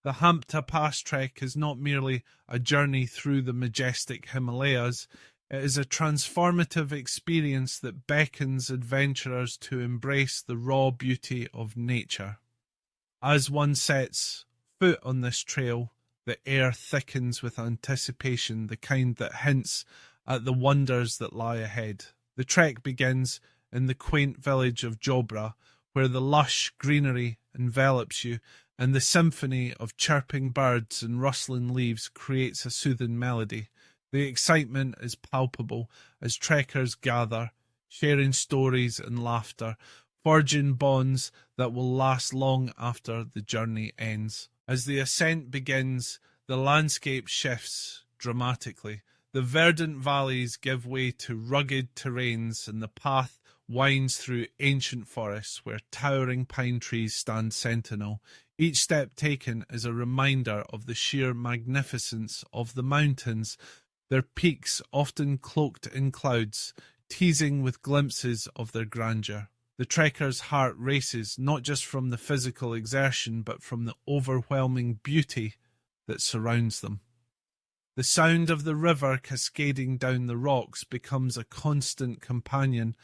The Hampta Pass Trek is not merely a journey through the majestic Himalayas, it is a transformative experience that beckons adventurers to embrace the raw beauty of nature. As one sets foot on this trail, the air thickens with anticipation, the kind that hints at the wonders that lie ahead. The trek begins in the quaint village of Jobra, where the lush greenery envelops you, and the symphony of chirping birds and rustling leaves creates a soothing melody. The excitement is palpable as trekkers gather, sharing stories and laughter, forging bonds that will last long after the journey ends. As the ascent begins, the landscape shifts dramatically. The verdant valleys give way to rugged terrains, and the path winds through ancient forests where towering pine trees stand sentinel. Each step taken is a reminder of the sheer magnificence of the mountains, their peaks often cloaked in clouds, teasing with glimpses of their grandeur. The trekker's heart races not just from the physical exertion but from the overwhelming beauty that surrounds them. The sound of the river cascading down the rocks becomes a constant companion,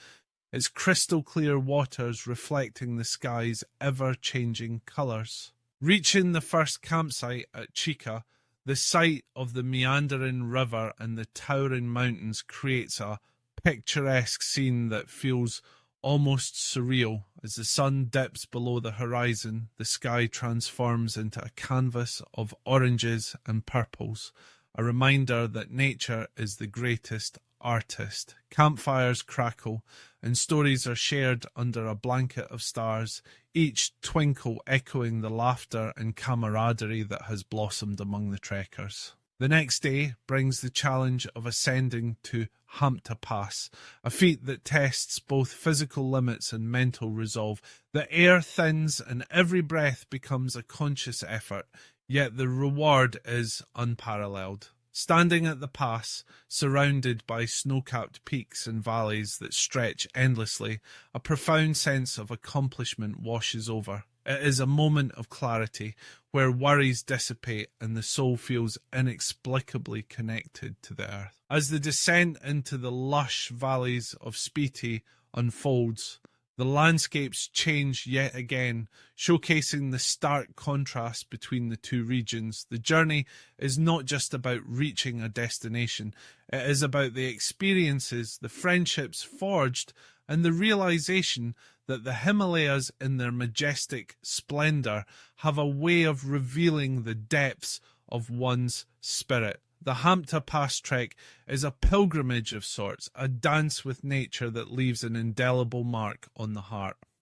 its crystal clear waters reflecting the sky's ever-changing colours. Reaching the first campsite at Chika, the sight of the meandering river and the towering mountains creates a picturesque scene that feels almost surreal. As the sun dips below the horizon, the sky transforms into a canvas of oranges and purples, a reminder that nature is the greatest artist. Campfires crackle, and stories are shared under a blanket of stars, each twinkle echoing the laughter and camaraderie that has blossomed among the trekkers. The next day brings the challenge of ascending to Hampta Pass, a feat that tests both physical limits and mental resolve. The air thins and every breath becomes a conscious effort, yet the reward is unparalleled. Standing at the pass, surrounded by snow-capped peaks and valleys that stretch endlessly, a profound sense of accomplishment washes over. It is a moment of clarity, where worries dissipate and the soul feels inexplicably connected to the earth. As the descent into the lush valleys of Spiti unfolds, the landscapes change yet again, showcasing the stark contrast between the two regions. The journey is not just about reaching a destination, it is about the experiences, the friendships forged, and the realization that the Himalayas in their majestic splendor have a way of revealing the depths of one's spirit. The Hampta Pass Trek is a pilgrimage of sorts, a dance with nature that leaves an indelible mark on the heart.